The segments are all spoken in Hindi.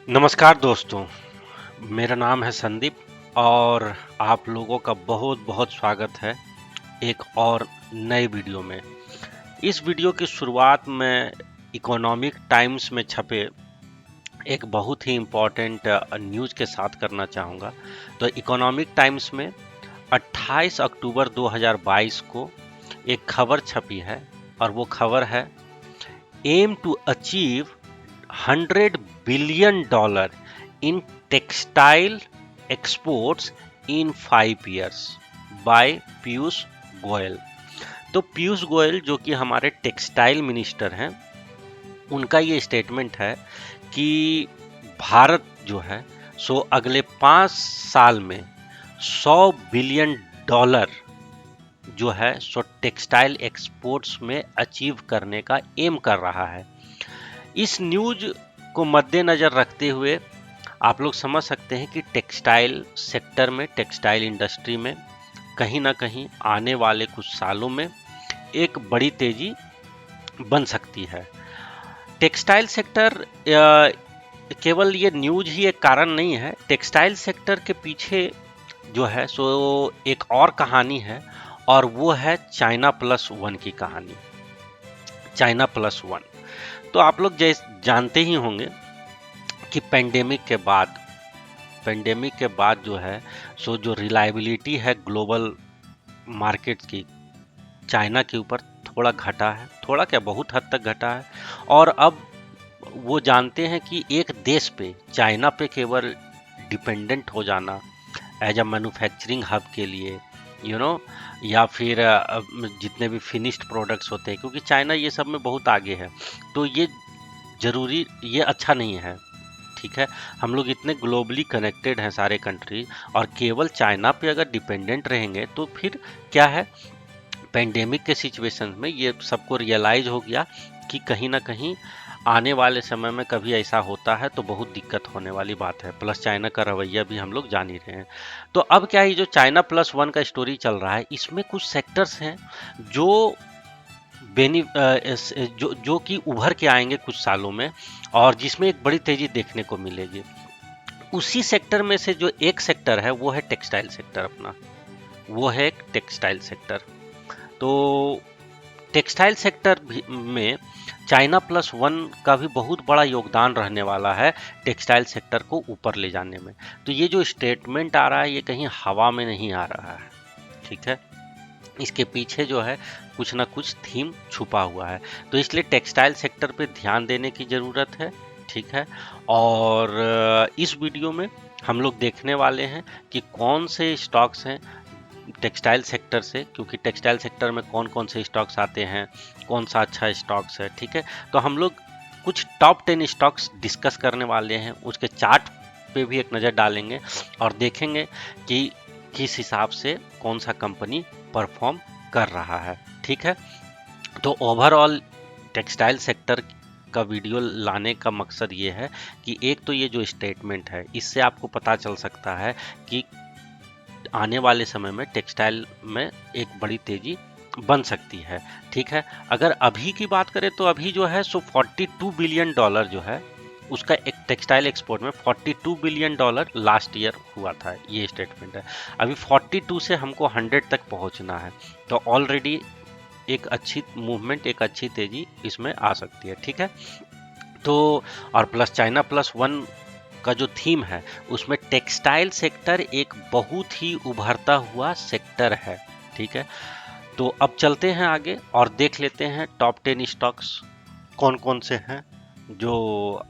नमस्कार दोस्तों, मेरा नाम है संदीप और आप लोगों का बहुत बहुत स्वागत है एक और नए वीडियो में। इस वीडियो की शुरुआत में इकोनॉमिक टाइम्स में छपे एक बहुत ही इम्पोर्टेंट न्यूज़ के साथ करना चाहूँगा। तो इकोनॉमिक टाइम्स में 28 अक्टूबर 2022 को एक खबर छपी है और वो खबर है aim to achieve $100 billion in textile exports in 5 years by Piyush Goyal. तो पीयूष गोयल जो कि हमारे टेक्सटाइल मिनिस्टर हैं, उनका ये स्टेटमेंट है कि भारत जो है सो अगले 5 साल में $100 बिलियन जो है सो टेक्सटाइल एक्सपोर्ट्स में अचीव करने का एम कर रहा है। इस न्यूज को मद्देनजर रखते हुए आप लोग समझ सकते हैं कि टेक्सटाइल सेक्टर में, टेक्सटाइल इंडस्ट्री में कहीं ना कहीं आने वाले कुछ सालों में एक बड़ी तेजी बन सकती है। टेक्सटाइल सेक्टर केवल ये न्यूज ही एक कारण नहीं है। टेक्सटाइल सेक्टर के पीछे जो है सो एक और कहानी है और वो है China+1 की कहानी। China+1 तो आप लोग जानते ही होंगे कि पेंडेमिक के बाद जो है सो जो रिलायबिलिटी है ग्लोबल मार्केट की, चाइना के ऊपर थोड़ा घटा है, थोड़ा क्या बहुत हद तक घटा है। और अब वो जानते हैं कि एक देश पे, चाइना पे केवल डिपेंडेंट हो जाना एज अ मैन्युफैक्चरिंग हब के लिए या फिर जितने भी फिनिश्ड प्रोडक्ट्स होते हैं, क्योंकि चाइना ये सब में बहुत आगे है, तो ये अच्छा नहीं है। ठीक है, हम लोग इतने ग्लोबली कनेक्टेड हैं सारे कंट्री, और केवल चाइना पे अगर डिपेंडेंट रहेंगे तो फिर क्या है, पेंडेमिक के सिचुएशन में ये सबको रियलाइज हो गया कि कहीं ना कहीं आने वाले समय में कभी ऐसा होता है तो बहुत दिक्कत होने वाली बात है। प्लस चाइना का रवैया भी हम लोग जान ही रहे हैं। तो अब क्या है, जो China+1 का स्टोरी चल रहा है, इसमें कुछ सेक्टर्स हैं जो जो कि उभर के आएंगे कुछ सालों में और जिसमें एक बड़ी तेजी देखने को मिलेगी। उसी सेक्टर में से जो एक सेक्टर है वो है टेक्सटाइल सेक्टर अपना, वो है एक टेक्सटाइल सेक्टर। तो टेक्सटाइल सेक्टर में China+1 का भी बहुत बड़ा योगदान रहने वाला है टेक्सटाइल सेक्टर को ऊपर ले जाने में। तो ये जो स्टेटमेंट आ रहा है ये कहीं हवा में नहीं आ रहा है। ठीक है, इसके पीछे जो है कुछ ना कुछ थीम छुपा हुआ है। तो इसलिए टेक्सटाइल सेक्टर पे ध्यान देने की ज़रूरत है। ठीक है, और इस वीडियो में हम लोग देखने वाले हैं कि कौन से स्टॉक्स हैं टेक्सटाइल सेक्टर से, क्योंकि टेक्सटाइल सेक्टर में कौन कौन से स्टॉक्स आते हैं, कौन सा अच्छा स्टॉक्स है। ठीक है, तो हम लोग कुछ टॉप 10 स्टॉक्स डिस्कस करने वाले हैं, उसके चार्ट पे भी एक नज़र डालेंगे और देखेंगे कि किस हिसाब से कौन सा कंपनी परफॉर्म कर रहा है। ठीक है, तो ओवरऑल टेक्सटाइल सेक्टर का वीडियो लाने का मकसद ये है कि एक तो ये जो स्टेटमेंट है इससे आपको पता चल सकता है कि आने वाले समय में टेक्सटाइल में एक बड़ी तेजी बन सकती है। ठीक है, अगर अभी की बात करें तो अभी जो है सो $42 बिलियन जो है उसका एक टेक्सटाइल एक्सपोर्ट में $42 बिलियन लास्ट ईयर हुआ था, ये स्टेटमेंट है। अभी 42 से हमको 100 तक पहुंचना है, तो ऑलरेडी एक अच्छी मूवमेंट, एक अच्छी तेजी इसमें आ सकती है। ठीक है, तो और प्लस China+1 का जो थीम है उसमें टेक्सटाइल सेक्टर एक बहुत ही उभरता हुआ सेक्टर है। ठीक है, तो अब चलते हैं आगे और देख लेते हैं टॉप 10 स्टॉक्स कौन कौन से हैं जो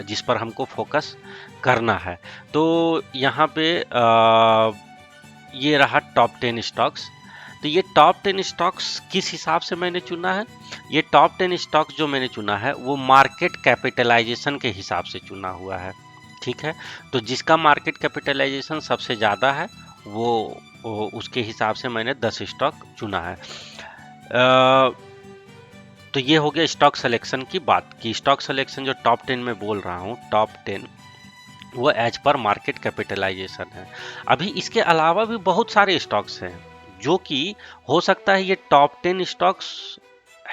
जिस पर हमको फोकस करना है। तो यहाँ पे ये रहा टॉप 10 स्टॉक्स। तो ये टॉप 10 स्टॉक्स किस हिसाब से मैंने चुना है, ये टॉप 10 स्टॉक्स जो मैंने चुना है वो मार्केट कैपिटलाइजेशन के हिसाब से चुना हुआ है। ठीक है, तो जिसका मार्केट कैपिटलाइजेशन सबसे ज़्यादा है वो उसके हिसाब से मैंने 10 स्टॉक चुना है। तो ये हो गया स्टॉक सिलेक्शन की बात की। स्टॉक सिलेक्शन जो टॉप 10 में बोल रहा हूँ, टॉप 10 वो एज पर मार्केट कैपिटलाइजेशन है। अभी इसके अलावा भी बहुत सारे स्टॉक्स हैं जो कि हो सकता है ये टॉप 10 स्टॉक्स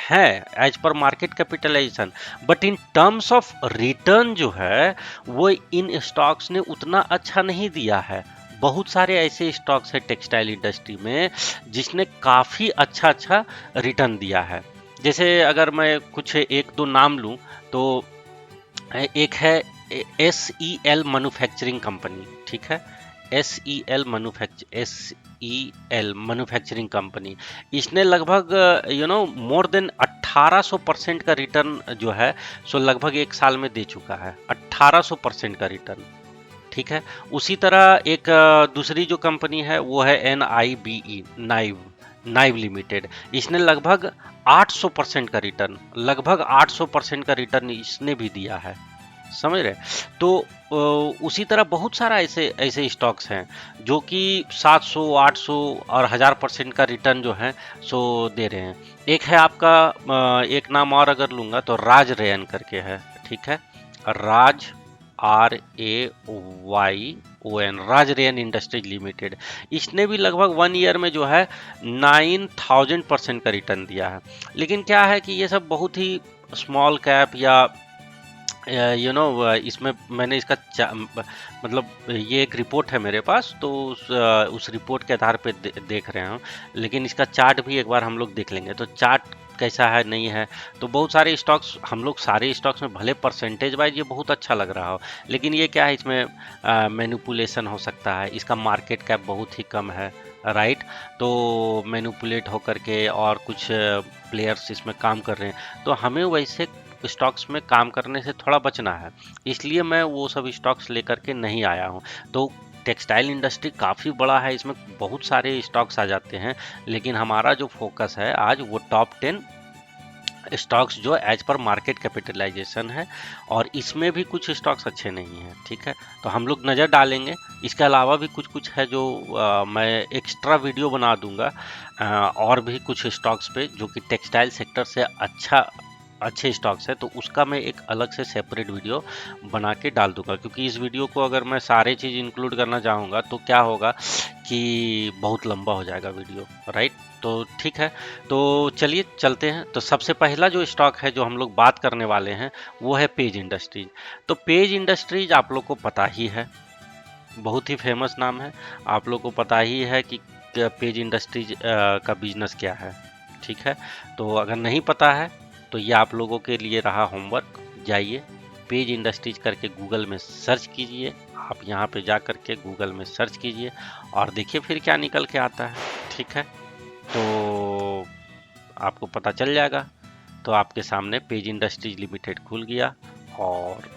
है as per market capitalization, but in terms of return जो है वो इन स्टॉक्स ने उतना अच्छा नहीं दिया है। बहुत सारे ऐसे स्टॉक्स है टेक्सटाइल इंडस्ट्री में जिसने काफ़ी अच्छा अच्छा रिटर्न दिया है। जैसे अगर मैं कुछ एक दो नाम लूँ तो एक है SEL मैन्युफैक्चरिंग कंपनी, ठीक है। SEL मैन्युफैक्चरिंग कंपनी, इसने लगभग मोर देन 1800% का रिटर्न जो है सो लगभग एक साल में दे चुका है, 1800% का रिटर्न, ठीक है। उसी तरह एक दूसरी जो कंपनी है वो है NIBE, नाइव लिमिटेड, इसने लगभग 800% का रिटर्न, लगभग 800% का रिटर्न इसने भी दिया है, समझ रहे। तो उसी तरह बहुत सारा ऐसे ऐसे स्टॉक्स हैं जो कि 700 800 और 1000% का रिटर्न जो है सो दे रहे हैं। एक है आपका एक नाम और अगर लूंगा तो राज रेयन करके है, ठीक है। राज RAYON, राज रेयन इंडस्ट्रीज लिमिटेड, इसने भी लगभग 1 ईयर में जो है 9000% का रिटर्न दिया है। लेकिन क्या है कि ये सब बहुत ही स्मॉल कैप या इसमें मैंने इसका मतलब ये एक रिपोर्ट है मेरे पास, तो उस रिपोर्ट के आधार पे देख रहे हैं। लेकिन इसका चार्ट भी एक बार हम लोग देख लेंगे तो चार्ट कैसा है नहीं है। तो बहुत सारे स्टॉक्स, हम लोग सारे स्टॉक्स में भले परसेंटेज वाइज ये बहुत अच्छा लग रहा हो, लेकिन ये क्या है, इसमें मैनिपुलेशन हो सकता है, इसका मार्केट कैप बहुत ही कम है, राइट। तो मैनिपुलेट होकर के और कुछ प्लेयर्स इसमें काम कर रहे हैं, तो हमें वैसे स्टॉक्स में काम करने से थोड़ा बचना है, इसलिए मैं वो सब स्टॉक्स लेकर के नहीं आया हूँ। तो टेक्सटाइल इंडस्ट्री काफ़ी बड़ा है, इसमें बहुत सारे स्टॉक्स आ जाते हैं, लेकिन हमारा जो फोकस है आज वो टॉप 10 स्टॉक्स जो एज पर मार्केट कैपिटलाइजेशन है, और इसमें भी कुछ स्टॉक्स अच्छे नहीं हैं, ठीक है। तो हम लोग नज़र डालेंगे, इसके अलावा भी कुछ कुछ है जो मैं एक्स्ट्रा वीडियो बना दूंगा और भी कुछ स्टॉक्स पे जो कि टेक्सटाइल सेक्टर से अच्छे स्टॉक्स है, तो उसका मैं एक अलग से सेपरेट वीडियो बना के डाल दूंगा, क्योंकि इस वीडियो को अगर मैं सारे चीज़ इंक्लूड करना चाहूँगा तो क्या होगा कि बहुत लंबा हो जाएगा वीडियो, राइट। तो ठीक है, तो चलिए चलते हैं। तो सबसे पहला जो स्टॉक है जो हम लोग बात करने वाले हैं वो है पेज इंडस्ट्रीज। तो पेज इंडस्ट्रीज आप लोग को पता ही है, बहुत ही फेमस नाम है, आप लोग को पता ही है कि पेज इंडस्ट्रीज का बिजनेस क्या है, ठीक है। तो अगर नहीं पता है तो ये आप लोगों के लिए रहा होमवर्क, जाइए पेज इंडस्ट्रीज करके गूगल में सर्च कीजिए, आप यहाँ पे जा करके गूगल में सर्च कीजिए और देखिए फिर क्या निकल के आता है, ठीक है। तो आपको पता चल जाएगा। तो आपके सामने पेज इंडस्ट्रीज लिमिटेड खुल गया, और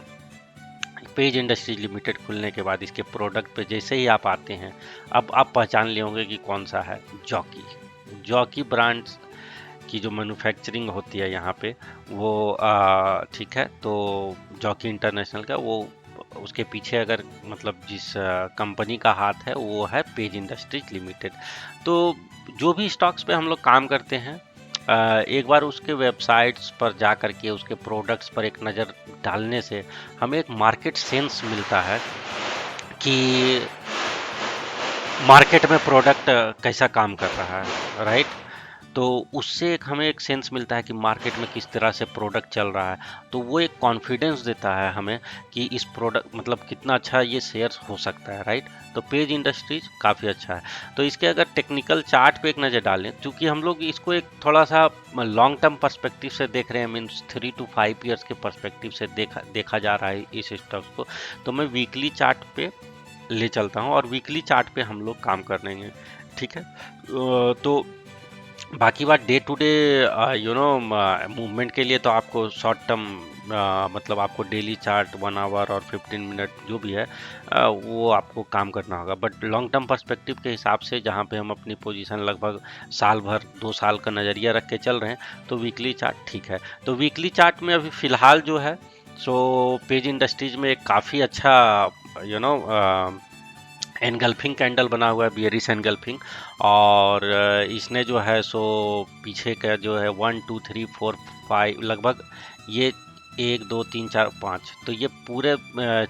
पेज इंडस्ट्रीज लिमिटेड खुलने के बाद इसके प्रोडक्ट पे जैसे ही आप आते हैं, अब आप पहचान ले होंगे कि कौन सा है, जॉकी ब्रांड्स की जो मैन्युफैक्चरिंग होती है यहाँ पे वो ठीक है। तो जॉकी इंटरनेशनल का वो, उसके पीछे अगर मतलब जिस कंपनी का हाथ है वो है पेज इंडस्ट्रीज लिमिटेड। तो जो भी स्टॉक्स पे हम लोग काम करते हैं, एक बार उसके वेबसाइट्स पर जा कर के उसके प्रोडक्ट्स पर एक नज़र डालने से हमें एक मार्केट सेंस मिलता है कि मार्केट में प्रोडक्ट कैसा काम कर रहा है, राइट। तो उससे एक हमें एक सेंस मिलता है कि मार्केट में किस तरह से प्रोडक्ट चल रहा है, तो वो एक कॉन्फिडेंस देता है हमें कि इस प्रोडक्ट मतलब कितना अच्छा ये शेयर हो सकता है, राइट। तो पेज इंडस्ट्रीज काफ़ी अच्छा है। तो इसके अगर टेक्निकल चार्ट पे एक नज़र डालें, क्योंकि हम लोग इसको एक थोड़ा सा लॉन्ग टर्म पर्सपेक्टिव से देख रहे हैं, मीन्स 3 to 5 ईयर्स के पर्सपेक्टिव से देखा जा रहा है इस स्टॉक्स को, तो मैं वीकली चार्ट पे ले चलता हूँ और वीकली चार्ट पे हम लोग काम कर लेंगे, ठीक है। तो बाकी बात डे टू डे मूवमेंट के लिए तो आपको शॉर्ट टर्म मतलब आपको डेली चार्ट 1 आवर और 15 मिनट जो भी है वो आपको काम करना होगा, बट लॉन्ग टर्म पर्सपेक्टिव के हिसाब से जहाँ पे हम अपनी पोजीशन लगभग साल भर 2 साल का नज़रिया रख के चल रहे हैं, तो वीकली चार्ट ठीक है। तो वीकली चार्ट में अभी फ़िलहाल जो है सो पेज इंडस्ट्रीज में एक काफ़ी अच्छा एनगल्फिंग कैंडल बना हुआ है, बियरिश एनगल्फिंग, और इसने जो है सो पीछे का जो है 1 2 3 4 5 लगभग ये 1 2 3 4 5, तो ये पूरे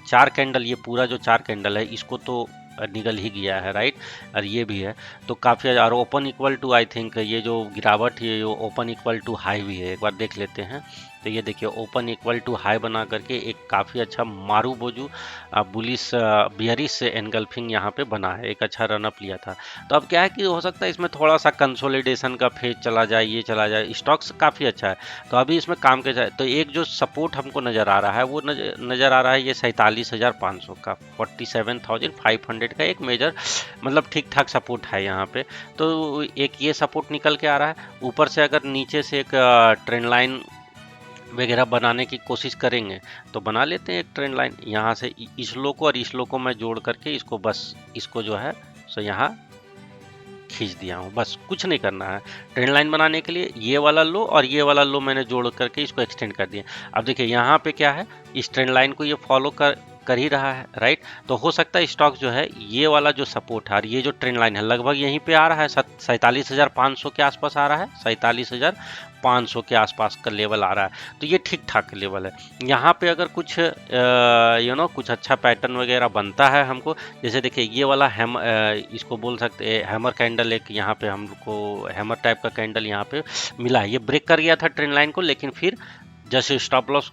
4 कैंडल, ये पूरा जो 4 कैंडल है इसको तो निकल ही गया है, राइट। और ये भी है, तो काफ़ी, और open equal to, I think ये जो गिरावट है, ये ओपन इक्वल टू हाई भी है, एक बार देख लेते हैं। तो ये देखिए ओपन इक्वल टू हाई बना करके एक काफ़ी अच्छा मारू बोजू बुलिस बियरिश एनगल्फिंग यहाँ पे बना है, एक अच्छा रनअप लिया था। तो अब क्या है कि हो सकता है इसमें थोड़ा सा कंसोलिडेशन का फेज चला जाए, ये चला जाए, स्टॉक्स काफ़ी अच्छा है। तो अभी इसमें काम के जाए तो एक जो सपोर्ट हमको नज़र आ रहा है वो नज़र आ रहा है ये 47,500 का, 47,500 का एक मेजर, मतलब ठीक ठाक सपोर्ट है यहाँ पे। तो एक ये सपोर्ट निकल के आ रहा है। ऊपर से अगर नीचे से एक ट्रेंड लाइन वगैरह बनाने की कोशिश करेंगे तो बना लेते हैं एक ट्रेंड लाइन यहाँ से, इस लो को और इस लो को मैं जोड़ करके इसको, बस इसको जो है सो यहाँ खींच दिया हूँ, बस कुछ नहीं करना है। ट्रेंड लाइन बनाने के लिए ये वाला लो और ये वाला लो मैंने जोड़ करके इसको एक्सटेंड कर दिया। अब देखिए यहाँ पे क्या है, इस ट्रेंड लाइन को ये फॉलो कर ही रहा है, राइट। तो हो सकता है स्टॉक जो है ये वाला जो सपोर्ट है, ये जो ट्रेंड लाइन है लगभग यहीं पे आ रहा है, 47,500 के आसपास आ रहा है, 47,500 के आसपास का लेवल आ रहा है। तो ये ठीक ठाक लेवल है। यहाँ पे अगर कुछ कुछ अच्छा पैटर्न वगैरह बनता है हमको, जैसे देखिए ये वाला इसको बोल सकते हैं हैमर कैंडल, एक यहाँ पे हमको हैमर टाइप का कैंडल यहाँ पे मिला है। ये ब्रेक कर गया था ट्रेंड लाइन को, लेकिन फिर जैसे स्टॉप लॉस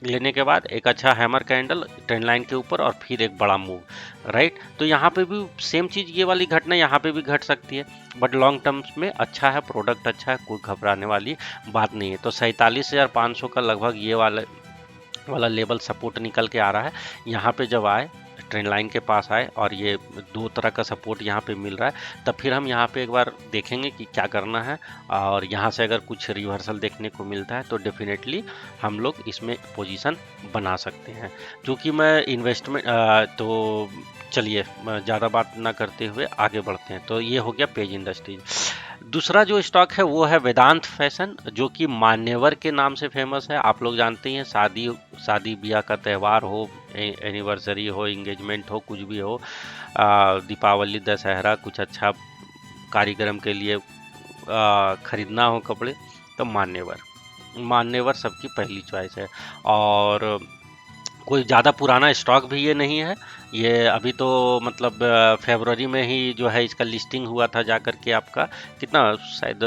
लेने के बाद एक अच्छा हैमर कैंडल ट्रेंड लाइन के ऊपर और फिर एक बड़ा मूव, राइट। तो यहाँ पे भी सेम चीज़, ये वाली घटना यहाँ पे भी घट सकती है, बट लॉन्ग टर्म्स में अच्छा है, प्रोडक्ट अच्छा है, कोई घबराने वाली बात नहीं है। तो 47,500 का लगभग ये वाला लेवल सपोर्ट निकल के आ रहा है। यहाँ पे जब आए ट्रेंड लाइन के पास आए और ये दो तरह का सपोर्ट यहाँ पे मिल रहा है, तब फिर हम यहाँ पे एक बार देखेंगे कि क्या करना है। और यहाँ से अगर कुछ रिवर्सल देखने को मिलता है तो डेफिनेटली हम लोग इसमें पोजीशन बना सकते हैं। क्योंकि मैं इन्वेस्टमेंट तो चलिए ज़्यादा बात ना करते हुए आगे बढ़ते हैं। तो ये हो गया पेज इंडस्ट्रीज। दूसरा जो स्टॉक है वो है वेदांत फैशन, जो कि मान्यवर के नाम से फेमस है। आप लोग जानते हैं, शादी ब्याह का त्यौहार हो, एनिवर्सरी हो, इंगेजमेंट हो, कुछ भी हो, दीपावली, दशहरा, कुछ अच्छा कार्यक्रम के लिए खरीदना हो कपड़े, तो मान्यवर सबकी पहली चॉइस है। और कोई ज़्यादा पुराना स्टॉक भी ये नहीं है, ये अभी तो मतलब फरवरी में ही जो है इसका लिस्टिंग हुआ था, जा कर के आपका कितना शायद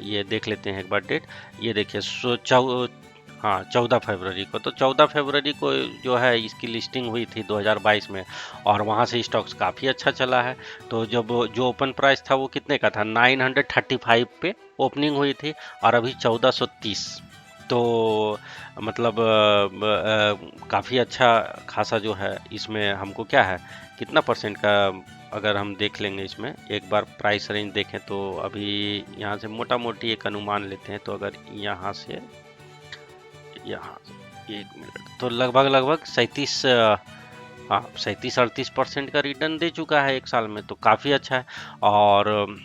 ये देख लेते हैं एक बार डेट। ये देखिए 14 फरवरी को, तो 14 फरवरी को जो है इसकी लिस्टिंग हुई थी 2022 में, और वहाँ से स्टॉक्स काफ़ी अच्छा चला है। तो जब जो ओपन प्राइस था वो कितने का था, 935 पे ओपनिंग हुई थी, और अभी 1430। तो मतलब काफ़ी अच्छा खासा जो है इसमें हमको क्या है, कितना परसेंट का अगर हम देख लेंगे इसमें एक बार प्राइस रेंज देखें, तो अभी यहाँ से मोटा मोटी एक अनुमान लेते हैं। तो अगर यहाँ से एक मिनट, तो लगभग 37-38% का रिटर्न दे चुका है एक साल में, तो काफ़ी अच्छा है। और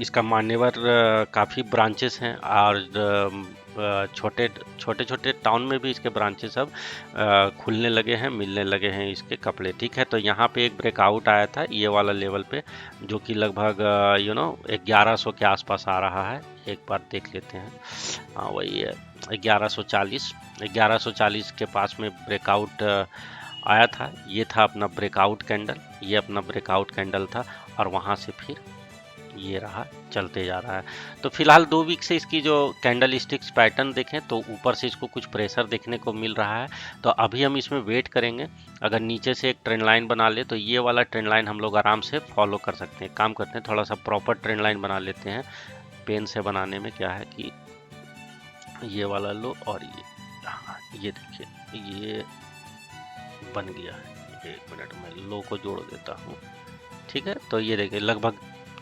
इसका मान्यवर काफ़ी ब्रांचेस हैं, और छोटे टाउन में भी इसके ब्रांचेस अब खुलने लगे हैं, मिलने लगे हैं इसके कपड़े, ठीक है। तो यहाँ पे एक ब्रेकआउट आया था ये वाला लेवल पे, जो कि लगभग 1100 के आसपास आ रहा है। एक बार देख लेते हैं, हाँ वही है 1140 के पास में ब्रेकआउट आया था। ये था अपना ब्रेकआउट कैंडल, ये अपना ब्रेकआउट कैंडल था, और वहाँ से फिर ये रहा, चलते जा रहा है। तो फिलहाल 2 वीक से इसकी जो कैंडल स्टिक्स पैटर्न देखें तो ऊपर से इसको कुछ प्रेशर देखने को मिल रहा है। तो अभी हम इसमें वेट करेंगे, अगर नीचे से एक ट्रेंड लाइन बना ले तो ये वाला ट्रेंड लाइन हम लोग आराम से फॉलो कर सकते हैं। काम करते हैं, थोड़ा सा प्रॉपर ट्रेंड लाइन बना लेते हैं। पेन से बनाने में क्या है कि ये वाला लो, और ये देखिए ये बन गया है। एक मिनट में लो को जोड़ देता हूँ, ठीक है। तो ये देखिए लगभग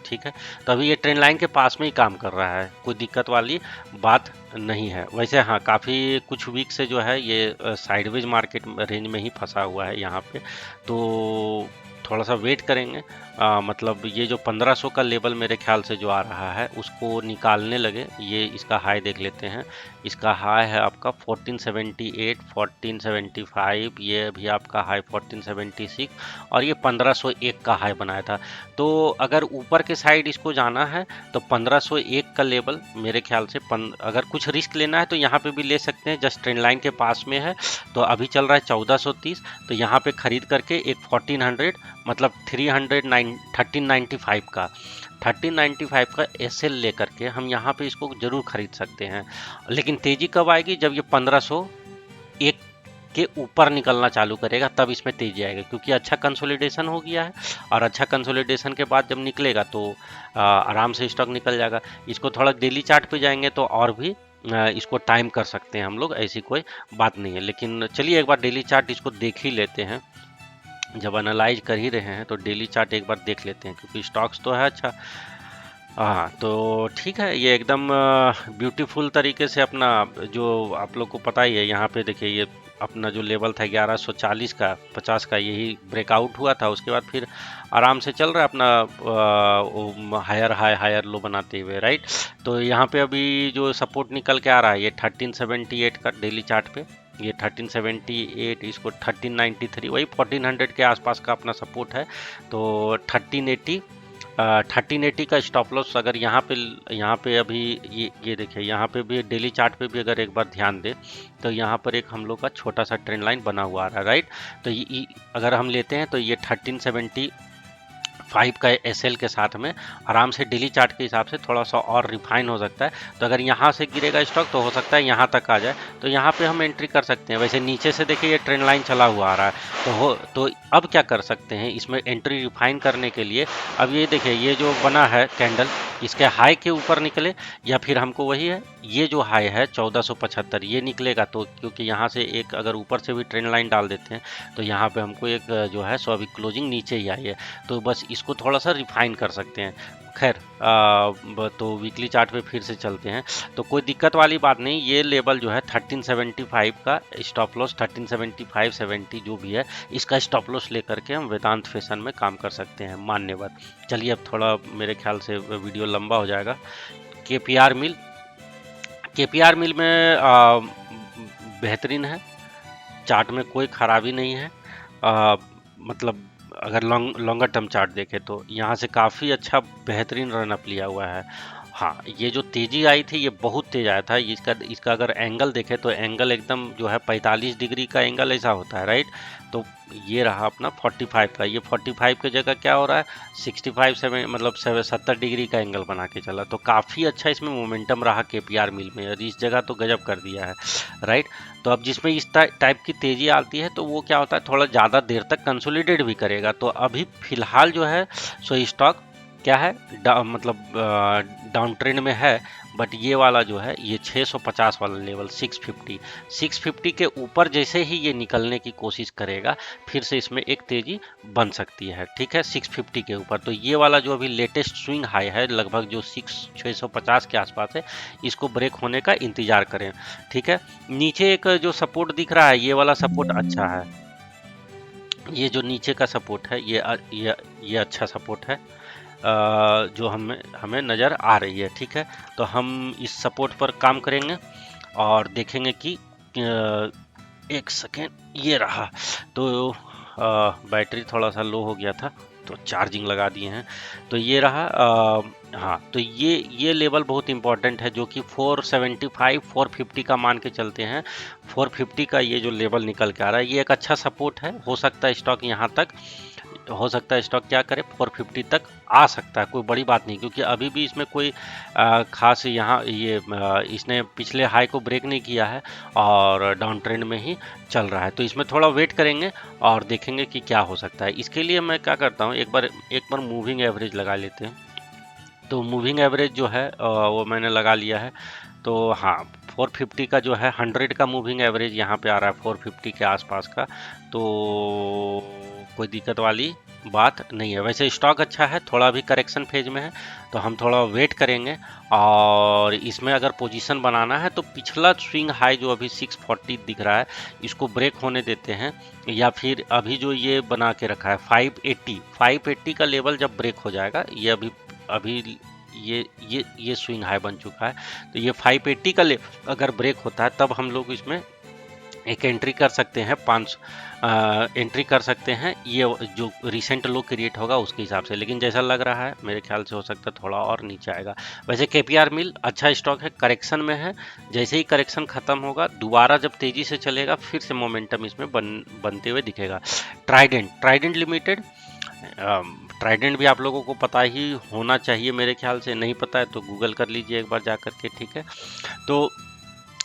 ठीक है। तो अभी ये ट्रेंड लाइन के पास में ही काम कर रहा है, कोई दिक्कत वाली बात नहीं है। वैसे हाँ, काफ़ी कुछ वीक से जो है ये साइडवेज मार्केट रेंज में ही फंसा हुआ है यहाँ पे, तो थोड़ा सा वेट करेंगे, मतलब ये जो 1500 का लेवल मेरे ख्याल से जो आ रहा है उसको निकालने लगे। ये इसका हाई देख लेते हैं, इसका हाई है आपका 1478, 1475, ये भी आपका हाई 1476 और ये 1501 का हाई बनाया था। तो अगर ऊपर के साइड इसको जाना है तो 1501 का लेवल मेरे ख्याल से अगर कुछ रिस्क लेना है तो यहाँ पे भी ले सकते हैं, जस्ट ट्रेंड लाइन के पास में है। तो अभी चल रहा है 1430, तो यहाँ पे खरीद करके एक 1400 मतलब 1395 का 1395 का एसएल लेकर के हम यहाँ पे इसको जरूर खरीद सकते हैं। लेकिन तेजी कब आएगी? जब ये 1501 के ऊपर निकलना चालू करेगा तब इसमें तेजी आएगा, क्योंकि अच्छा कंसोलिडेशन हो गया है और अच्छा कंसोलिडेशन के बाद जब निकलेगा तो आराम से स्टॉक निकल जाएगा। इसको थोड़ा डेली चार्ट पे जाएंगे तो और भी इसको टाइम कर सकते हैं हम लोग, ऐसी कोई बात नहीं है। लेकिन चलिए एक बार डेली चार्ट इसको देख ही लेते हैं, जब एनालाइज कर ही रहे हैं तो डेली चार्ट एक बार देख लेते हैं, क्योंकि स्टॉक्स तो है अच्छा। हाँ तो ठीक है, ये एकदम ब्यूटीफुल तरीके से अपना, जो आप लोग को पता ही है, यहाँ पे देखिए ये अपना जो लेवल था 1140 का 50 का, यही ब्रेकआउट हुआ था। उसके बाद फिर आराम से चल रहा है अपना हायर हाई हायर लो बनाते हुए, राइट। तो यहाँ पे अभी जो सपोर्ट निकल के आ रहा है ये 1378 का डेली चार्ट पे, ये 1378, इसको 1393, वही 1400 के आसपास का अपना सपोर्ट है। तो 1380 का स्टॉप लॉस अगर यहाँ पे अभी ये देखिए, यहाँ पे भी डेली चार्ट पे भी अगर एक बार ध्यान दे तो यहाँ पर एक हम लोग का छोटा सा ट्रेंड लाइन बना हुआ आ रहा है, राइट। तो ये अगर हम लेते हैं तो ये 1375 का एसएल के साथ में आराम से डेली चार्ट के हिसाब से थोड़ा सा और रिफाइन हो सकता है। तो अगर यहाँ से गिरेगा स्टॉक तो हो सकता है यहाँ तक आ जाए, तो यहाँ पे हम एंट्री कर सकते हैं। वैसे नीचे से देखिए ये ट्रेंड लाइन चला हुआ आ रहा है, तो अब क्या कर सकते हैं इसमें एंट्री रिफाइन करने के लिए। अब ये देखिए ये जो बना है कैंडल, इसके हाई के ऊपर निकले या फिर हमको वही है, ये जो हाई है 1475 ये निकलेगा तो, क्योंकि यहाँ से एक अगर ऊपर से भी ट्रेंड लाइन डाल देते हैं तो यहाँ पे हमको एक जो है सो अभी क्लोजिंग नीचे ही आई है, तो बस इसको थोड़ा सा रिफाइन कर सकते हैं। खैर तो वीकली चार्ट पे फिर से चलते हैं, तो कोई दिक्कत वाली बात नहीं। ये लेवल जो है 1375 का स्टॉप लॉस, 1375 70 जो भी है इसका स्टॉप लॉस लेकर के हम वेदांत फैशन में काम कर सकते हैं, मान्यवर। चलिए अब थोड़ा मेरे ख्याल से वीडियो लंबा हो जाएगा। केपीआर मिल में बेहतरीन है, चार्ट में कोई खराबी नहीं है। मतलब अगर लॉन्गर टर्म चार्ट देखें तो यहाँ से काफ़ी अच्छा बेहतरीन रन अप लिया हुआ है। हाँ, ये जो तेज़ी आई थी ये बहुत तेज आया था। इसका अगर एंगल देखें तो एंगल एकदम जो है 45 डिग्री का एंगल ऐसा होता है, राइट। तो ये रहा अपना 45 का, ये 45 की जगह क्या हो रहा है 65 7 मतलब 70 डिग्री का एंगल बना के चला। तो काफ़ी अच्छा इसमें मोमेंटम रहा केपीआर मिल में, और इस जगह तो गजब कर दिया है, राइट। तो अब जिसमें इस टाइप की तेज़ी आती है तो वो क्या होता है थोड़ा ज़्यादा देर तक कंसोलिडेट भी करेगा। तो अभी फ़िलहाल जो है सो स्टॉक क्या है मतलब डाउन ट्रेंड में है, बट ये वाला जो है ये 650 वाला लेवल 650 के ऊपर जैसे ही ये निकलने की कोशिश करेगा फिर से इसमें एक तेजी बन सकती है, ठीक है 650 के ऊपर। तो ये वाला जो अभी लेटेस्ट स्विंग हाई है लगभग जो 650 के आसपास है, इसको ब्रेक होने का इंतजार करें, ठीक है। नीचे एक जो सपोर्ट दिख रहा है ये वाला सपोर्ट अच्छा है, ये जो नीचे का सपोर्ट है ये अच्छा सपोर्ट है जो हमें नज़र आ रही है, ठीक है। तो हम इस सपोर्ट पर काम करेंगे और देखेंगे कि एक सेकेंड, ये रहा। तो बैटरी थोड़ा सा लो हो गया था तो चार्जिंग लगा दिए हैं। तो ये रहा हाँ, तो ये लेवल बहुत इंपॉर्टेंट है जो कि 475 450 का मान के चलते हैं। 450 का ये जो लेवल निकल के आ रहा है ये एक अच्छा सपोर्ट है। हो सकता है स्टॉक यहाँ तक, हो सकता है स्टॉक क्या करे 450 तक आ सकता है, कोई बड़ी बात नहीं, क्योंकि अभी भी इसमें कोई खास यहाँ इसने पिछले हाई को ब्रेक नहीं किया है और डाउन ट्रेंड में ही चल रहा है। तो इसमें थोड़ा वेट करेंगे और देखेंगे कि क्या हो सकता है। इसके लिए मैं क्या करता हूँ, एक बार मूविंग एवरेज लगा लेते हैं। तो मूविंग एवरेज जो है वो मैंने लगा लिया है। तो हाँ 450 का जो है 100 का मूविंग एवरेज यहाँ पे आ रहा है 450 के आसपास का, तो कोई दिक्कत वाली बात नहीं है। वैसे स्टॉक अच्छा है, थोड़ा भी करेक्शन फेज में है, तो हम थोड़ा वेट करेंगे। और इसमें अगर पोजीशन बनाना है तो पिछला स्विंग हाई जो अभी 640 दिख रहा है, इसको ब्रेक होने देते हैं, या फिर अभी जो ये बना के रखा है 580 का लेवल जब ब्रेक हो जाएगा, ये अभी अभी ये स्विंग हाई बन चुका है, तो ये 580 का लेवल अगर ब्रेक होता है तब हम लोग इसमें एक एंट्री कर सकते हैं, 5 एंट्री कर सकते हैं, ये जो रिसेंट लो क्रिएट होगा उसके हिसाब से। लेकिन जैसा लग रहा है मेरे ख्याल से हो सकता है थोड़ा और नीचे आएगा। वैसे केपीआर मिल अच्छा स्टॉक है, करेक्शन में है, जैसे ही करेक्शन खत्म होगा दोबारा जब तेजी से चलेगा फिर से मोमेंटम इसमें बनते हुए दिखेगा। ट्राइडेंट लिमिटेड, ट्राइडेंट भी आप लोगों को पता ही होना चाहिए मेरे ख्याल से, नहीं पता है तो गूगल कर लीजिए एक बार जा करके, ठीक है। तो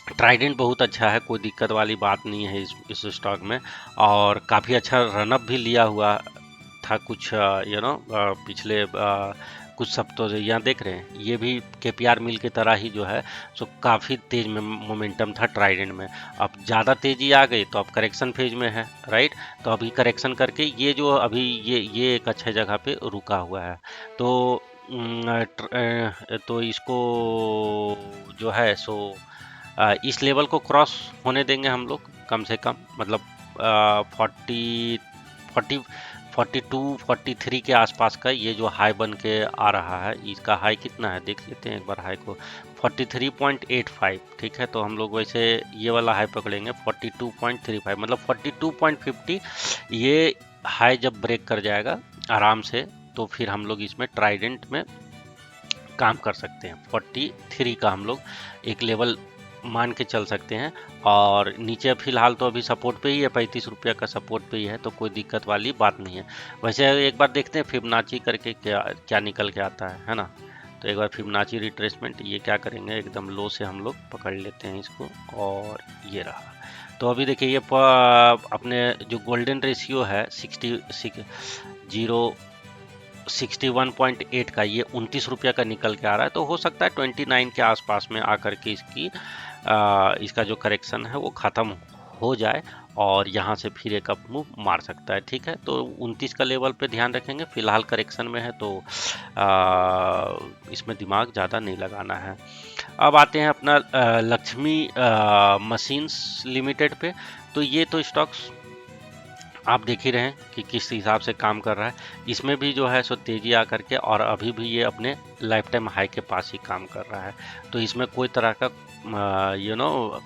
ट्राइडेंट बहुत अच्छा है, कोई दिक्कत वाली बात नहीं है इस स्टॉक में, और काफ़ी अच्छा रनअप भी लिया हुआ था कुछ पिछले कुछ सप्ताह से। यहाँ देख रहे हैं ये भी केपीआर मिल की तरह ही जो है सो काफ़ी तेज में मोमेंटम था ट्राइडेंट में। अब ज़्यादा तेज़ी आ गई तो अब करेक्शन फेज में है, राइट। तो अभी करेक्शन करके ये जो अभी ये एक अच्छे जगह पे रुका हुआ है, तो तो इसको जो है सो इस लेवल को क्रॉस होने देंगे हम लोग कम से कम, मतलब 42-43 के आसपास का ये जो हाई बन के आ रहा है, इसका हाई कितना है देख लेते हैं एक बार हाई को, 43.85, ठीक है। तो हम लोग वैसे ये वाला हाई पकड़ेंगे 42.35, मतलब 42.50, ये हाई जब ब्रेक कर जाएगा आराम से तो फिर हम लोग इसमें ट्राइडेंट में काम कर सकते हैं। 43 का हम लोग एक लेवल मान के चल सकते हैं, और नीचे फिलहाल तो अभी सपोर्ट पे ही है, 35 रुपया का सपोर्ट पे ही है, तो कोई दिक्कत वाली बात नहीं है। वैसे एक बार देखते हैं फिबोनाची करके क्या निकल के आता है ना। तो एक बार फिबोनाची रिट्रेसमेंट ये क्या करेंगे, एकदम लो से हम लोग पकड़ लेते हैं इसको, और ये रहा। तो अभी देखिए ये अपने जो गोल्डन रेशियो है 61.8 का, ये 29 रुपया का निकल के आ रहा है, तो हो सकता है 29 के आसपास में आकर के इसका जो करेक्शन है वो ख़त्म हो जाए, और यहाँ से फिर एक अप मूव मार सकता है, ठीक है। तो 29 का लेवल पे ध्यान रखेंगे, फिलहाल करेक्शन में है तो इसमें दिमाग ज़्यादा नहीं लगाना है। अब आते हैं अपना लक्ष्मी मशीन्स लिमिटेड पे। तो ये तो स्टॉक्स आप देख ही रहे हैं कि किस हिसाब से काम कर रहा है, इसमें भी जो है सो तेजी आकर के, और अभी भी ये अपने लाइफ टाइम हाई के पास ही काम कर रहा है, तो इसमें कोई तरह का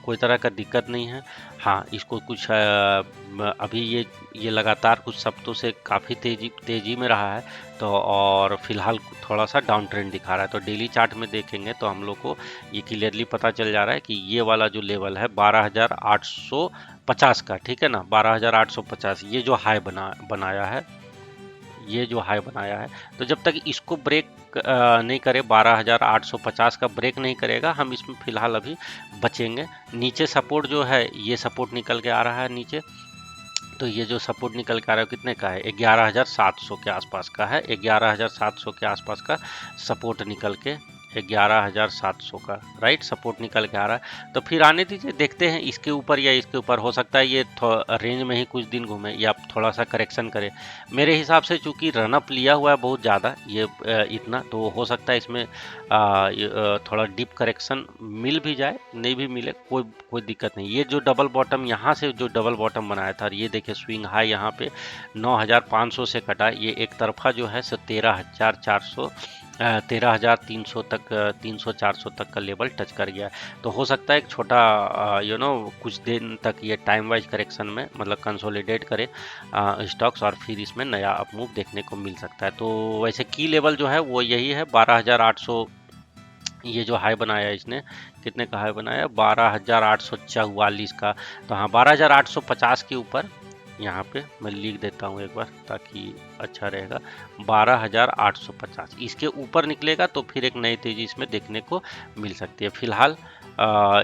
कोई तरह का दिक्कत नहीं है। हाँ, इसको कुछ अभी ये लगातार कुछ सप्ताहों से काफ़ी तेजी में रहा है, तो और फिलहाल थोड़ा सा डाउन ट्रेंड दिखा रहा है। तो डेली चार्ट में देखेंगे तो हम लोग को ये क्लियरली पता चल जा रहा है कि ये वाला जो लेवल है 12,850 का, ठीक है ना, 12,850 ये जो हाई बनाया है, ये जो हाई बनाया है, तो जब तक इसको ब्रेक नहीं करे, 12,850 का ब्रेक नहीं करेगा, हम इसमें फिलहाल अभी बचेंगे। नीचे सपोर्ट जो है ये सपोर्ट निकल के आ रहा है नीचे, तो ये जो सपोर्ट निकल के आ रहा है कितने का है, 11,700 के आसपास का है, 11,700 के आसपास का सपोर्ट निकल के, 11,700 का राइट सपोर्ट निकल के आ रहा है। तो फिर आने दीजिए, देखते हैं इसके ऊपर या इसके ऊपर, हो सकता है ये रेंज में ही कुछ दिन घूमे या थोड़ा सा करेक्शन करे। मेरे हिसाब से चूंकि रनअप लिया हुआ है बहुत ज़्यादा ये इतना, तो हो सकता है इसमें थोड़ा डीप करेक्शन मिल भी जाए, नहीं भी मिले कोई दिक्कत नहीं। ये जो डबल बॉटम यहाँ से जो डबल बॉटम बनाया था, ये देखिए स्विंग हाई यहाँ पे 9,500 से कटा, ये एक तरफा जो है सो 13,300 तक, 300-400 तक का लेवल टच कर गया है। तो हो सकता है एक छोटा कुछ दिन तक ये टाइम वाइज करेक्शन में मतलब कंसोलिडेट करे स्टॉक्स, और फिर इसमें नया अपमूव देखने को मिल सकता है। तो वैसे की लेवल जो है वो यही है 12,800, ये जो हाई बनाया है इसने, कितने का हाई बनाया, 12,844 का। तो हाँ 12,850 के ऊपर यहाँ पे मैं लिख देता हूँ एक बार ताकि अच्छा रहेगा, 12,850 इसके ऊपर निकलेगा तो फिर एक नई तेजी इसमें देखने को मिल सकती है। फिलहाल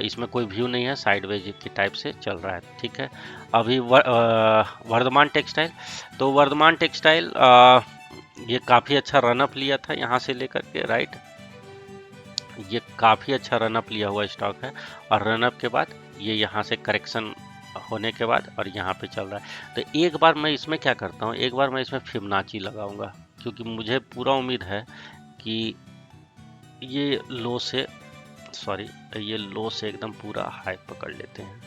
इसमें कोई व्यू नहीं है, साइडवेज की टाइप से चल रहा है, ठीक है। अभी वर्धमान टेक्सटाइल, तो वर्धमान टेक्सटाइल ये काफ़ी अच्छा रनअप लिया था यहाँ से लेकर के, राइट, ये काफ़ी अच्छा रनअप लिया हुआ स्टॉक है, और रनअप के बाद ये यहाँ से करेक्शन होने के बाद और यहाँ पे चल रहा है। तो एक बार मैं इसमें क्या करता हूँ, एक बार मैं इसमें फिबोनाची लगाऊंगा, क्योंकि मुझे पूरा उम्मीद है कि ये लो से, सॉरी, ये लो से एकदम पूरा हाई पकड़ लेते हैं,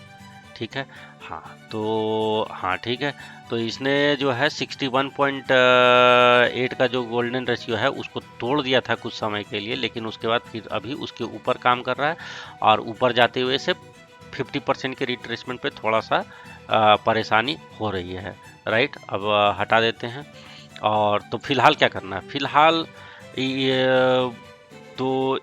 ठीक है। हाँ तो हाँ ठीक है, तो इसने जो है 61.8 का जो गोल्डन रेशियो है उसको तोड़ दिया था कुछ समय के लिए, लेकिन उसके बाद फिर अभी उसके ऊपर काम कर रहा है और ऊपर जाते हुए से 50% के रिट्रेसमेंट पे थोड़ा सा परेशानी हो रही है, राइट। अब हटा देते हैं। और तो फिलहाल क्या करना है, फिलहाल ये तो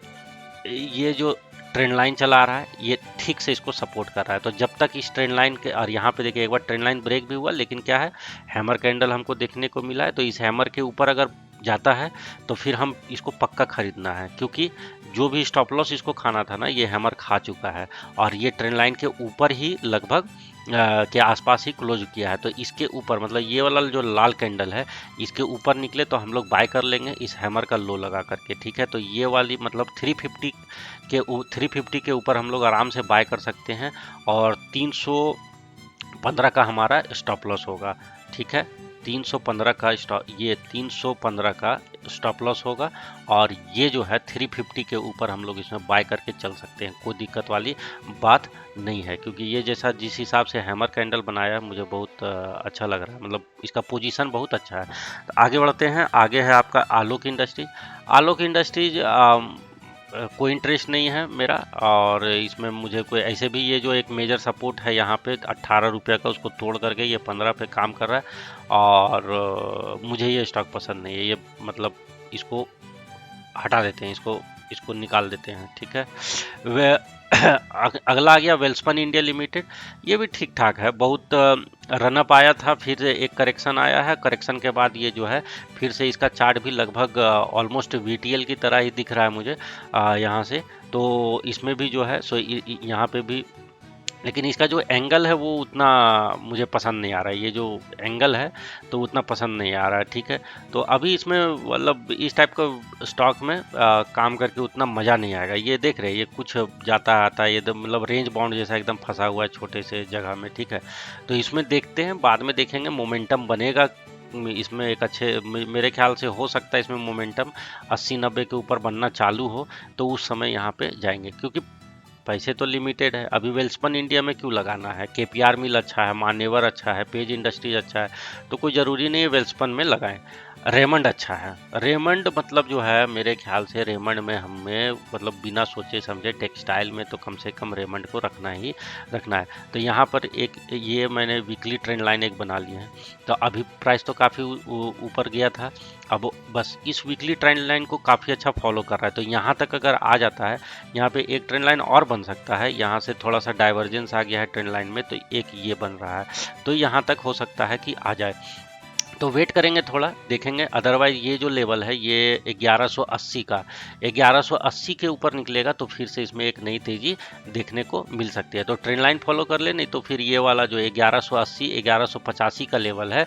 ये जो ट्रेंड लाइन चला रहा है ये ठीक से इसको सपोर्ट कर रहा है। तो जब तक इस ट्रेंड लाइन के, और यहाँ पे देखिए एक बार ट्रेंड लाइन ब्रेक भी हुआ, लेकिन क्या है, हैमर कैंडल हमको देखने को मिला है। तो इस हैमर के ऊपर अगर जाता है तो फिर हम इसको पक्का खरीदना है, क्योंकि जो भी स्टॉप लॉस इसको खाना था ना, ये हैमर खा चुका है और ये ट्रेंड लाइन के ऊपर ही लगभग के आसपास ही क्लोज किया है। तो इसके ऊपर मतलब ये वाला जो लाल कैंडल है इसके ऊपर निकले तो हम लोग बाय कर लेंगे इस हैमर का लो लगा करके, ठीक है। तो ये वाली मतलब 350 के ऊपर हम लोग आराम से बाय कर सकते हैं और 315 का हमारा स्टॉप लॉस होगा, ठीक है। 315 का ये 315 का स्टॉप लॉस होगा और ये जो है 350 के ऊपर हम लोग इसमें बाय करके चल सकते हैं, कोई दिक्कत वाली बात नहीं है। क्योंकि ये जैसा जिस हिसाब से हैमर कैंडल बनाया है मुझे बहुत अच्छा लग रहा है, मतलब इसका पोजीशन बहुत अच्छा है। तो आगे बढ़ते हैं, आगे है आपका आलोक इंडस्ट्रीज। आलोक इंडस्ट्रीज कोई इंटरेस्ट नहीं है मेरा, और इसमें मुझे कोई ऐसे भी ये जो एक मेजर सपोर्ट है यहाँ पे 18 रुपये का, उसको तोड़ करके ये 15 पे काम कर रहा है और मुझे ये स्टॉक पसंद नहीं है। ये मतलब इसको हटा देते हैं, इसको निकाल देते हैं, ठीक है। वे अगला आ गया वेल्सपन इंडिया लिमिटेड। ये भी ठीक ठाक है, बहुत रनअप आया था, फिर एक करेक्शन आया है, करेक्शन के बाद ये जो है फिर से इसका चार्ट भी लगभग ऑलमोस्ट वीटीएल की तरह ही दिख रहा है मुझे यहाँ से। तो इसमें भी जो है सो यहाँ पे भी, लेकिन इसका जो एंगल है वो उतना मुझे पसंद नहीं आ रहा है, ये जो एंगल है तो उतना पसंद नहीं आ रहा है, ठीक है। तो अभी इसमें मतलब इस टाइप का स्टॉक में काम करके उतना मज़ा नहीं आएगा। ये देख रहे हैं, ये कुछ जाता आता है, ये मतलब रेंज बाउंड जैसा एकदम फंसा हुआ है छोटे से जगह में, ठीक है। तो इसमें देखते हैं, बाद में देखेंगे मोमेंटम बनेगा इसमें एक अच्छे, मेरे ख्याल से हो सकता है इसमें मोमेंटम 80-90 के ऊपर बनना चालू हो, तो उस समय यहाँ पे जाएंगे। क्योंकि पैसे तो लिमिटेड है। अभी वेल्सपन इंडिया में क्यों लगाना है, केपीआर मिल अच्छा है, मान्यवर अच्छा है, पेज इंडस्ट्रीज अच्छा है, तो कोई ज़रूरी नहीं है वेल्सपन में लगाएं। रेमंड अच्छा है, रेमंड मतलब जो है मेरे ख्याल से रेमंड में हमें मतलब बिना सोचे समझे टेक्सटाइल में तो कम से कम रेमंड को रखना ही रखना है। तो यहाँ पर एक ये मैंने वीकली ट्रेंड लाइन एक बना ली है, तो अभी प्राइस तो काफ़ी ऊपर गया था, अब बस इस वीकली ट्रेंड लाइन को काफ़ी अच्छा फॉलो कर रहा है। तो यहाँ तक अगर आ जाता है, यहाँ पे एक ट्रेंड लाइन और बन सकता है, यहाँ से थोड़ा सा डाइवर्जेंस आ गया है ट्रेंड लाइन में, तो एक ये बन रहा है, तो यहाँ तक हो सकता है कि आ जाए। तो वेट करेंगे, थोड़ा देखेंगे। अदरवाइज ये जो लेवल है ये 1180 का, 1180 के ऊपर निकलेगा तो फिर से इसमें एक नई तेजी देखने को मिल सकती है। तो ट्रेंड लाइन फॉलो कर ले, नहीं तो फिर ये वाला जो 1180 1185 का लेवल है,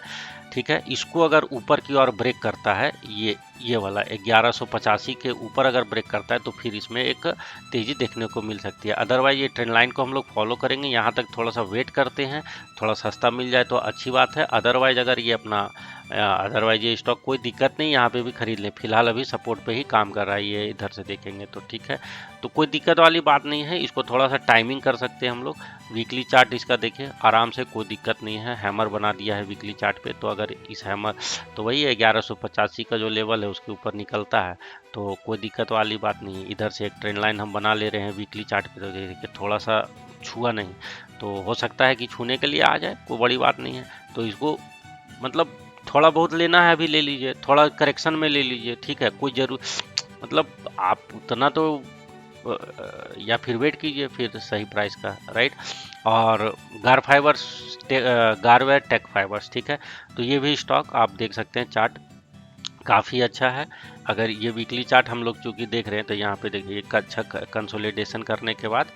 ठीक है, इसको अगर ऊपर की ओर ब्रेक करता है, ये वाला 1185 के ऊपर अगर ब्रेक करता है तो फिर इसमें एक तेज़ी देखने को मिल सकती है। अदरवाइज ये ट्रेंड लाइन को हम लोग फॉलो करेंगे, यहाँ तक थोड़ा सा वेट करते हैं, थोड़ा सस्ता मिल जाए तो अच्छी बात है। अदरवाइज अगर ये अपना अदरवाइज ये स्टॉक कोई दिक्कत नहीं, यहाँ पे भी खरीद लें। फिलहाल अभी सपोर्ट पे ही काम कर रहा है, ये इधर से देखेंगे तो ठीक है, तो कोई दिक्कत वाली बात नहीं है। इसको थोड़ा सा टाइमिंग कर सकते हैं हम लोग। वीकली चार्ट इसका देखिए आराम से, कोई दिक्कत नहीं है, हैमर बना दिया है वीकली चार्ट पे। तो अगर इस हैमर तो वही है 1185 का जो लेवल है उसके ऊपर निकलता है तो कोई दिक्कत वाली बात नहीं है। इधर से एक ट्रेंड लाइन हम बना ले रहे हैं वीकली चार्ट पे, तो देखिए थोड़ा सा छुआ नहीं, तो हो सकता है कि छूने के लिए आ जाए, कोई बड़ी बात नहीं है। तो इसको मतलब थोड़ा बहुत लेना है अभी ले लीजिए, थोड़ा करेक्शन में ले लीजिए, ठीक है, कोई जरूर मतलब आप उतना तो या फिर वेट कीजिए फिर सही प्राइस का, राइट। और गारवेयर टेक फाइबर्स, ठीक है, तो ये भी स्टॉक आप देख सकते हैं, चार्ट काफ़ी अच्छा है। अगर ये वीकली चार्ट हम लोग चूँकि देख रहे हैं तो यहाँ पे देखिए एक अच्छा कंसोलिडेशन करने के बाद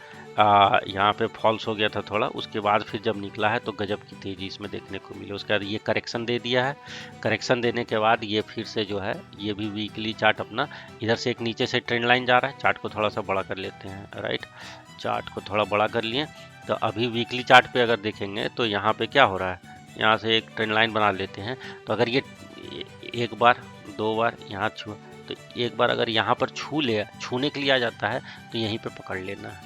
यहाँ पे फॉल्स हो गया था थोड़ा, उसके बाद फिर जब निकला है तो गजब की तेज़ी इसमें देखने को मिली। उसके बाद ये करेक्शन दे दिया है, करेक्शन देने के बाद ये फिर से जो है ये भी वीकली चार्ट अपना इधर से एक नीचे से ट्रेंड लाइन जा रहा है। चार्ट को थोड़ा सा बड़ा कर लेते हैं, राइट, चार्ट को थोड़ा बड़ा कर लिए तो अभी वीकली चार्ट पे अगर देखेंगे तो यहाँ पे क्या हो रहा है, यहाँ से एक ट्रेंड लाइन बना लेते हैं। तो अगर ये एक बार 2 बार यहाँ छुआ, तो एक बार अगर यहाँ पर छूने के लिए आ जाता है तो यहीं पे पकड़ लेना है,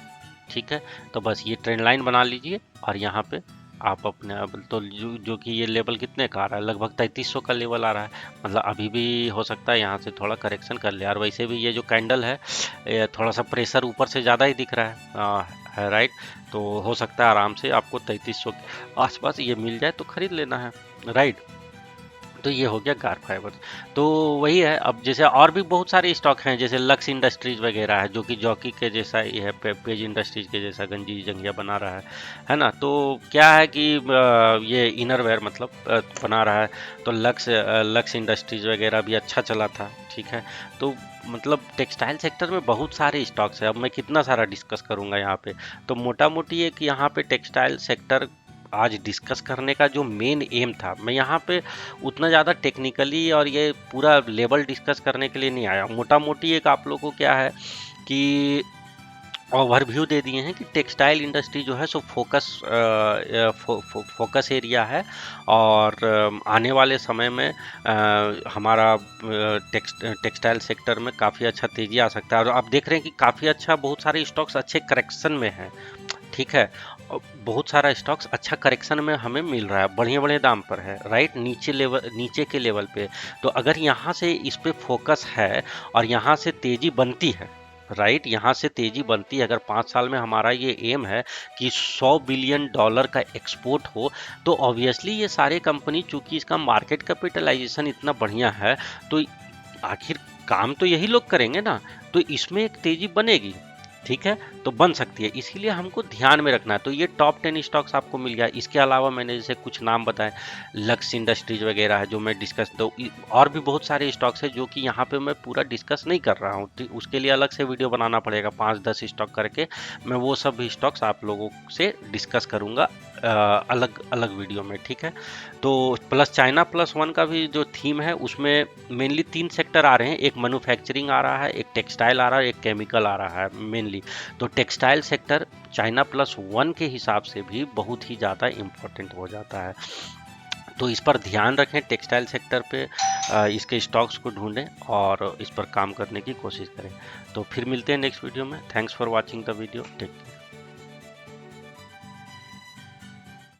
ठीक है। तो बस ये ट्रेंड लाइन बना लीजिए और यहाँ पे आप अपने अब तो जो कि ये लेवल कितने का आ रहा है, लगभग 3300 का लेवल आ रहा है। मतलब अभी भी हो सकता है यहाँ से थोड़ा करेक्शन कर ले, और वैसे भी ये जो कैंडल है ये थोड़ा सा प्रेशर ऊपर से ज़्यादा ही दिख रहा है राइट। तो हो सकता है आराम से आपको 3300 के आसपास ये मिल जाए तो खरीद लेना है राइट। तो ये हो गया गार फाइबर। तो वही है, अब जैसे और भी बहुत सारे स्टॉक हैं, जैसे लक्स इंडस्ट्रीज वगैरह है जो कि जॉकी के जैसा ही है, पेज इंडस्ट्रीज के जैसा गंजी जंगिया बना रहा है ना। तो क्या है कि ये इनरवेयर मतलब बना रहा है। तो लक्स इंडस्ट्रीज वगैरह भी अच्छा चला था, ठीक है। तो मतलब टेक्सटाइल सेक्टर में बहुत सारे स्टॉक्स है, अब मैं कितना सारा डिस्कस करूंगा यहाँ पे। तो मोटा मोटी एक यहाँ पे टेक्सटाइल सेक्टर आज डिस्कस करने का जो मेन एम था, मैं यहाँ पे उतना ज़्यादा टेक्निकली और ये पूरा लेवल डिस्कस करने के लिए नहीं आया। मोटा मोटी एक आप लोगों को क्या है कि ओवरव्यू दे दिए हैं कि टेक्सटाइल इंडस्ट्री जो है सो फोकस एरिया है, और आने वाले समय में हमारा टेक्सटाइल सेक्टर में काफ़ी अच्छा तेज़ी आ सकता है। और आप देख रहे हैं कि काफ़ी अच्छा बहुत सारे स्टॉक्स अच्छे करेक्शन में हैं, ठीक है। बहुत सारा स्टॉक्स अच्छा करेक्शन में हमें मिल रहा है, बढ़िया बढ़िया दाम पर है राइट, नीचे के लेवल पे। तो अगर यहाँ से इस पे फोकस है और यहाँ से तेजी बनती है राइट, यहाँ से तेजी बनती है, अगर 5 साल में हमारा ये एम है कि $100 बिलियन का एक्सपोर्ट हो, तो ऑब्वियसली ये सारे कंपनी, चूंकि इसका मार्केट कैपिटलाइजेशन इतना बढ़िया है, तो आखिर काम तो यही लोग करेंगे ना, तो इसमें एक तेजी बनेगी, ठीक है। तो बन सकती है, इसीलिए हमको ध्यान में रखना है। तो ये टॉप 10 स्टॉक्स आपको मिल गया। इसके अलावा मैंने जैसे कुछ नाम बताए, लक्स इंडस्ट्रीज वगैरह है जो मैं डिस्कस, तो और भी बहुत सारे स्टॉक्स है जो कि यहाँ पे मैं पूरा डिस्कस नहीं कर रहा हूँ, तो उसके लिए अलग से वीडियो बनाना पड़ेगा, 5-10 स्टॉक करके मैं वो सब स्टॉक्स आप लोगों से डिस्कस करूँगा अलग अलग वीडियो में, ठीक है। तो प्लस चाइना प्लस वन का भी जो थीम है उसमें मेनली 3 सेक्टर आ रहे हैं, एक मैन्युफैक्चरिंग आ रहा है, एक टेक्सटाइल आ रहा है, एक केमिकल आ रहा है मेनली। तो textile sector China plus one के हिसाब से भी बहुत ही ज़्यादा इम्पोर्टेंट हो जाता है। तो इस पर ध्यान रखें, टेक्सटाइल सेक्टर पे इसके स्टॉक्स को ढूंढें और इस पर काम करने की कोशिश करें। तो फिर मिलते हैं नेक्स्ट वीडियो में। Thanks for watching the video, take care.